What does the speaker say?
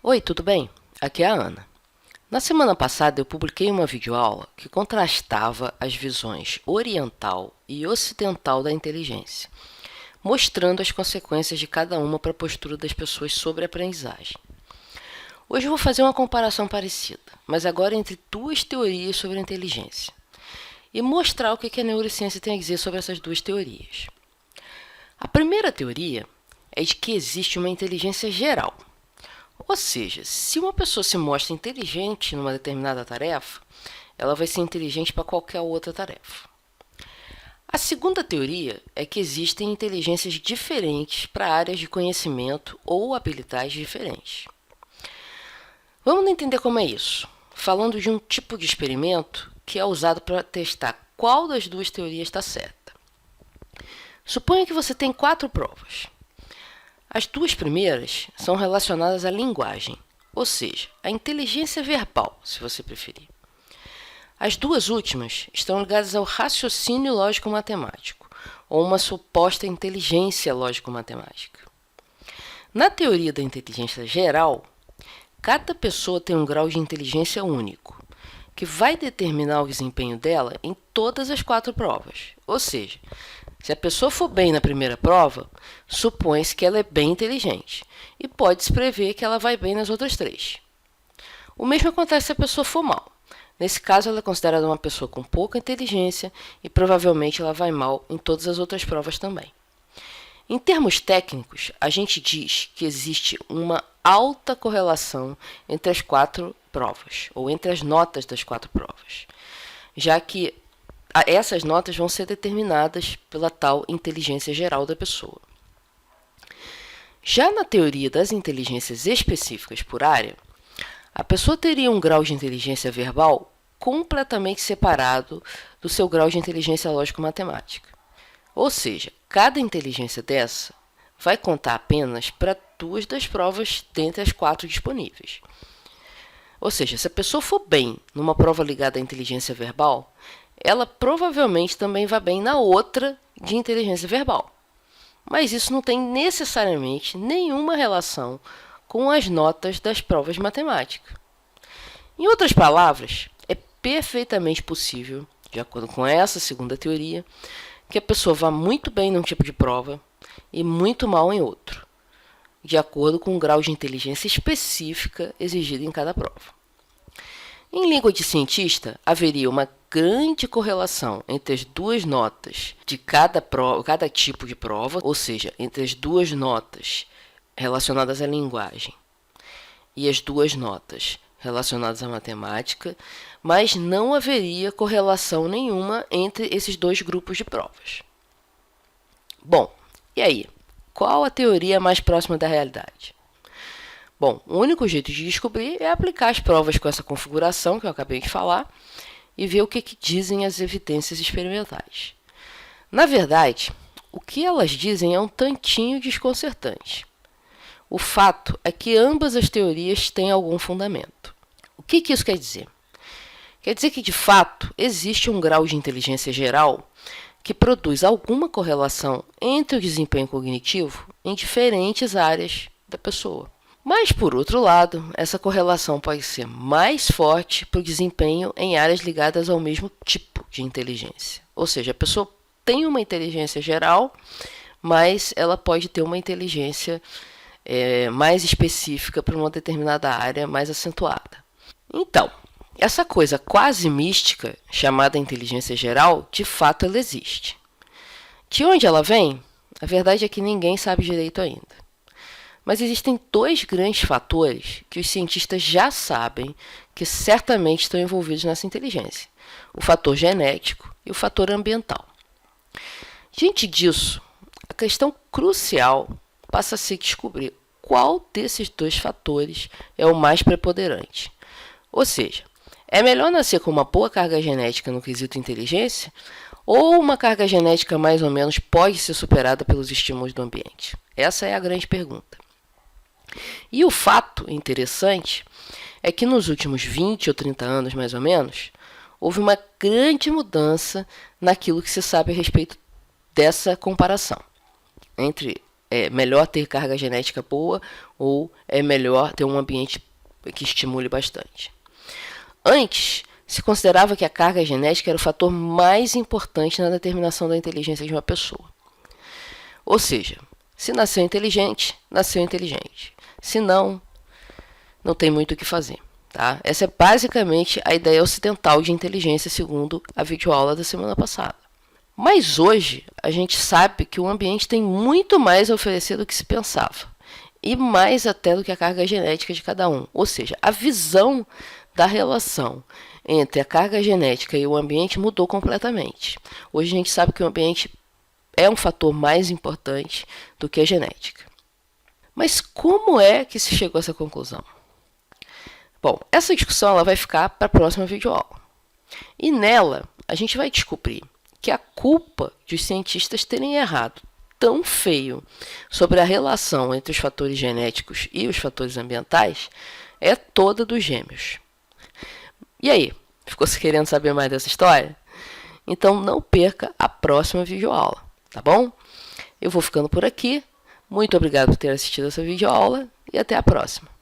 Oi, tudo bem? Aqui é a Ana. Na semana passada eu publiquei uma videoaula que contrastava as visões oriental e ocidental da inteligência, mostrando as consequências de cada uma para a postura das pessoas sobre a aprendizagem. Hoje eu vou fazer uma comparação parecida, mas agora entre duas teorias sobre a inteligência, e mostrar o que a neurociência tem a dizer sobre essas duas teorias. A primeira teoria é de que existe uma inteligência geral. Ou seja, se uma pessoa se mostra inteligente numa determinada tarefa, ela vai ser inteligente para qualquer outra tarefa. A segunda teoria é que existem inteligências diferentes para áreas de conhecimento ou habilidades diferentes. Vamos entender como é isso, falando de um tipo de experimento que é usado para testar qual das duas teorias está certa. Suponha que você tem 4 provas. As duas primeiras são relacionadas à linguagem, ou seja, à inteligência verbal, se você preferir. As duas últimas estão ligadas ao raciocínio lógico-matemático, ou uma suposta inteligência lógico-matemática. Na teoria da inteligência geral, cada pessoa tem um grau de inteligência único, que vai determinar o desempenho dela em todas as 4 provas, ou seja, se a pessoa for bem na primeira prova, supõe-se que ela é bem inteligente e pode-se prever que ela vai bem nas outras 3. O mesmo acontece se a pessoa for mal. Nesse caso, ela é considerada uma pessoa com pouca inteligência e provavelmente ela vai mal em todas as outras provas também. Em termos técnicos, a gente diz que existe uma alta correlação entre as 4 provas, ou entre as notas das 4 provas, já que essas notas vão ser determinadas pela tal inteligência geral da pessoa. Já na teoria das inteligências específicas por área, a pessoa teria um grau de inteligência verbal completamente separado do seu grau de inteligência lógico-matemática. Ou seja, cada inteligência dessa vai contar apenas para 2 das provas dentre as 4 disponíveis. Ou seja, se a pessoa for bem numa prova ligada à inteligência verbal, ela provavelmente também vai bem na outra de inteligência verbal. Mas isso não tem necessariamente nenhuma relação com as notas das provas de matemática. Em outras palavras, é perfeitamente possível, de acordo com essa segunda teoria, que a pessoa vá muito bem num tipo de prova e muito mal em outro, de acordo com o grau de inteligência específica exigido em cada prova. Em língua de cientista, haveria uma grande correlação entre as duas notas de cada tipo de prova, ou seja, entre as duas notas relacionadas à linguagem e as duas notas relacionadas à matemática, mas não haveria correlação nenhuma entre esses 2 grupos de provas. Bom, e aí? Qual a teoria mais próxima da realidade? Bom, o único jeito de descobrir é aplicar as provas com essa configuração que eu acabei de falar e ver o que dizem as evidências experimentais. Na verdade, o que elas dizem é um tantinho desconcertante. O fato é que ambas as teorias têm algum fundamento. O que isso quer dizer? Quer dizer que, de fato, existe um grau de inteligência geral que produz alguma correlação entre o desempenho cognitivo em diferentes áreas da pessoa. Mas, por outro lado, essa correlação pode ser mais forte para o desempenho em áreas ligadas ao mesmo tipo de inteligência. Ou seja, a pessoa tem uma inteligência geral, mas ela pode ter uma inteligência mais específica para uma determinada área mais acentuada. Então, essa coisa quase mística, chamada inteligência geral, de fato ela existe. De onde ela vem? A verdade é que ninguém sabe direito ainda. Mas existem 2 grandes fatores que os cientistas já sabem que certamente estão envolvidos nessa inteligência: o fator genético e o fator ambiental. Diante disso, a questão crucial passa a ser descobrir qual desses 2 fatores é o mais preponderante. Ou seja, é melhor nascer com uma boa carga genética no quesito inteligência ou uma carga genética mais ou menos pode ser superada pelos estímulos do ambiente? Essa é a grande pergunta. E o fato interessante é que nos últimos 20 ou 30 anos, mais ou menos, houve uma grande mudança naquilo que se sabe a respeito dessa comparação entre é melhor ter carga genética boa ou é melhor ter um ambiente que estimule bastante. Antes, se considerava que a carga genética era o fator mais importante na determinação da inteligência de uma pessoa. Ou seja, se nasceu inteligente, nasceu inteligente. Se não, não tem muito o que fazer. Tá? Essa é basicamente a ideia ocidental de inteligência, segundo a videoaula da semana passada. Mas hoje, a gente sabe que o ambiente tem muito mais a oferecer do que se pensava. E mais até do que a carga genética de cada um. Ou seja, a visão da relação entre a carga genética e o ambiente mudou completamente. Hoje a gente sabe que o ambiente é um fator mais importante do que a genética. Mas como é que se chegou a essa conclusão? Bom, essa discussão ela vai ficar para a próxima videoaula. E nela, a gente vai descobrir que a culpa de os cientistas terem errado tão feio sobre a relação entre os fatores genéticos e os fatores ambientais é toda dos gêmeos. E aí, ficou se querendo saber mais dessa história? Então não perca a próxima videoaula, tá bom? Eu vou ficando por aqui. Muito obrigado por ter assistido essa videoaula e até a próxima.